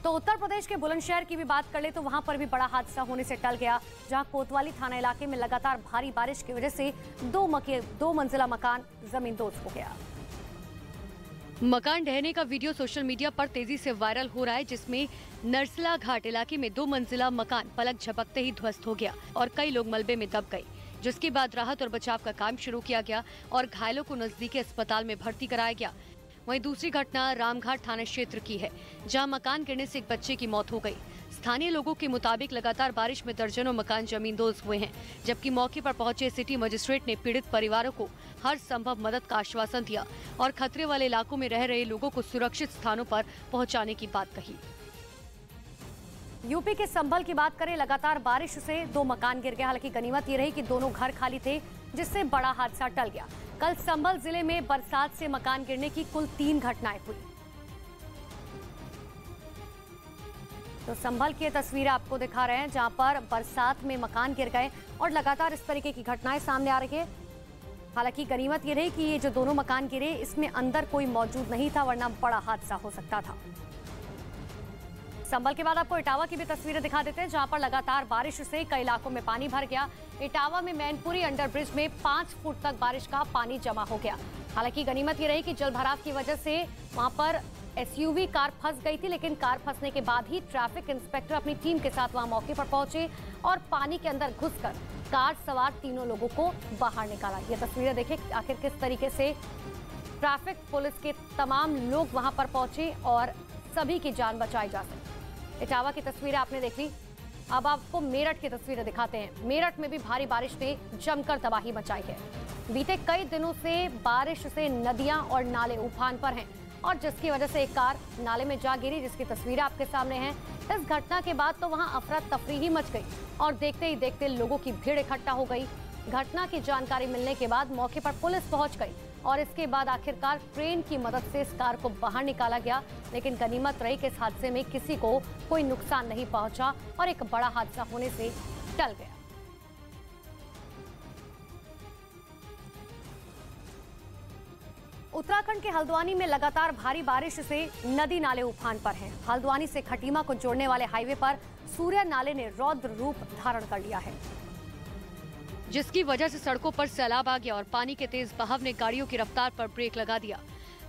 तो उत्तर प्रदेश के बुलंदशहर की भी बात कर ले तो वहां पर भी बड़ा हादसा होने से टल गया, जहां कोतवाली थाना इलाके में लगातार भारी बारिश की वजह से दो मंजिला मकान जमींदोज हो गया। मकान ढहने का वीडियो सोशल मीडिया पर तेजी से वायरल हो रहा है, जिसमें नरसला घाट इलाके में 2 मंजिला मकान पलक झपकते ही ध्वस्त हो गया और कई लोग मलबे में दब गए, जिसके बाद राहत और बचाव का काम शुरू किया गया और घायलों को नजदीकी अस्पताल में भर्ती कराया गया। वहीं दूसरी घटना रामघाट थाना क्षेत्र की है, जहां मकान गिरने से एक बच्चे की मौत हो गई। स्थानीय लोगों के मुताबिक लगातार बारिश में दर्जनों मकान जमींदोज हुए हैं, जबकि मौके पर पहुंचे सिटी मजिस्ट्रेट ने पीड़ित परिवारों को हर संभव मदद का आश्वासन दिया और खतरे वाले इलाकों में रह रहे लोगों को सुरक्षित स्थानों पर पहुंचाने की बात कही। यूपी के संभल की बात करें, लगातार बारिश से 2 मकान गिर गए। हालांकि गनीमत ये रही कि दोनों घर खाली थे, जिससे बड़ा हादसा टल गया। कल संभल जिले में बरसात से मकान गिरने की कुल 3 घटनाएं हुई। तो संभल की तस्वीरें आपको दिखा रहे हैं, जहां पर बरसात में मकान गिर गए और लगातार इस तरीके की घटनाएं सामने आ रही है। हालांकि गनीमत ये रही कि ये जो दोनों मकान गिरे, इसमें अंदर कोई मौजूद नहीं था, वरना बड़ा हादसा हो सकता था। संभल के बाद आपको इटावा की भी तस्वीरें दिखा देते हैं, जहां पर लगातार बारिश से कई इलाकों में पानी भर गया। इटावा में मैनपुरी अंडरब्रिज में 5 फुट तक बारिश का पानी जमा हो गया। हालांकि गनीमत ये रही कि जल भराव की वजह से वहां पर एसयूवी कार फंस गई थी, लेकिन कार फंसने के बाद ही ट्रैफिक इंस्पेक्टर अपनी टीम के साथ वहां मौके पर पहुंचे और पानी के अंदर घुसकर कार सवार 3 लोगों को बाहर निकाला। ये तस्वीरें देखें आखिर किस तरीके से ट्रैफिक पुलिस के तमाम लोग वहां पर पहुंचे और सभी की जान बचाई जा सकी। इटावा की तस्वीरें आपने देख ली। अब आपको मेरठ की तस्वीरें दिखाते हैं। मेरठ में भी भारी बारिश ने जमकर तबाही मचाई है। बीते कई दिनों से बारिश से नदियां और नाले उफान पर हैं और जिसकी वजह से एक कार नाले में जा गिरी, जिसकी तस्वीरें आपके सामने हैं। इस घटना के बाद तो वहां अफरा तफरी ही मच गई और देखते ही देखते लोगों की भीड़ इकट्ठा हो गई। घटना की जानकारी मिलने के बाद मौके पर पुलिस पहुंच गई और इसके बाद आखिरकार क्रेन की मदद से इस कार को बाहर निकाला गया। लेकिन गनीमत रही कि इस हादसे में किसी को कोई नुकसान नहीं पहुंचा और एक बड़ा हादसा होने से टल गया। उत्तराखंड के हल्द्वानी में लगातार भारी बारिश से नदी नाले उफान पर हैं। हल्द्वानी से खटीमा को जोड़ने वाले हाईवे पर सूर्य नाले ने रौद्र रूप धारण कर लिया है, जिसकी वजह से सड़कों पर सैलाब आ गया और पानी के तेज बहाव ने गाड़ियों की रफ्तार पर ब्रेक लगा दिया।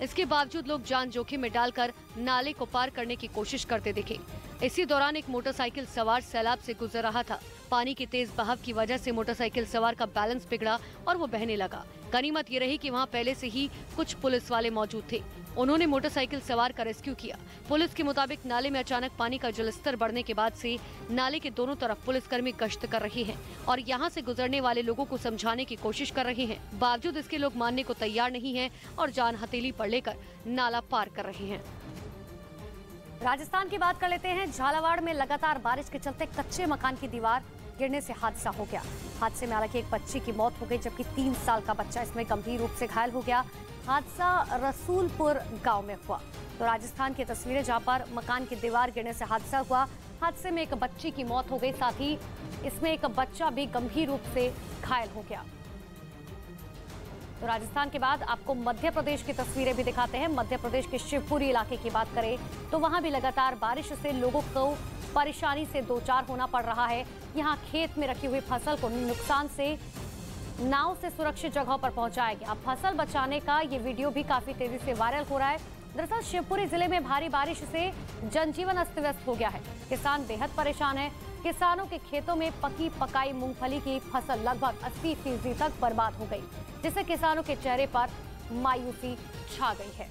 इसके बावजूद लोग जान जोखिम में डालकर नाले को पार करने की कोशिश करते दिखे। इसी दौरान एक मोटरसाइकिल सवार सैलाब से गुजर रहा था। पानी के तेज बहाव की वजह से मोटरसाइकिल सवार का बैलेंस बिगड़ा और वो बहने लगा। गनीमत ये रही कि वहाँ पहले से ही कुछ पुलिस वाले मौजूद थे। उन्होंने मोटरसाइकिल सवार का रेस्क्यू किया। पुलिस के मुताबिक नाले में अचानक पानी का जलस्तर बढ़ने के बाद से नाले के दोनों तरफ पुलिसकर्मी गश्त कर रहे हैं और यहाँ से गुजरने वाले लोगों को समझाने की कोशिश कर रहे हैं। बावजूद इसके लोग मानने को तैयार नहीं है और जान हथेली पर लेकर नाला पार कर रहे हैं। राजस्थान की बात कर लेते हैं। झालावाड़ में लगातार बारिश के चलते कच्चे मकान की दीवार गिरने से हादसा हो गया। हादसे में हालांकि एक बच्ची की मौत हो गई, जबकि 3 साल का बच्चा इसमें गंभीर रूप से घायल हो गया। हादसा रसूलपुर गांव में हुआ। तो राजस्थान की तस्वीरें, जहां पर मकान की दीवार गिरने से हादसा हुआ। हादसे में एक बच्ची की मौत हो गई, साथ ही इसमें एक बच्चा भी गंभीर रूप से घायल हो गया। तो राजस्थान के बाद आपको मध्य प्रदेश की तस्वीरें भी दिखाते हैं। मध्य प्रदेश के शिवपुरी इलाके की बात करें तो वहां भी लगातार बारिश से लोगों को परेशानी से दो चार होना पड़ रहा है। यहाँ खेत में रखी हुई फसल को नुकसान से नाव से सुरक्षित जगहों पर पहुंचाया गया। फसल बचाने का ये वीडियो भी काफी तेजी से वायरल हो रहा है। दरअसल शिवपुरी जिले में भारी बारिश से जनजीवन अस्त व्यस्त हो गया है। किसान बेहद परेशान है। किसानों के खेतों में पकी पकाई मूंगफली की फसल लगभग 80% तक बर्बाद हो गई, जिससे किसानों के चेहरे पर मायूसी छा गई है।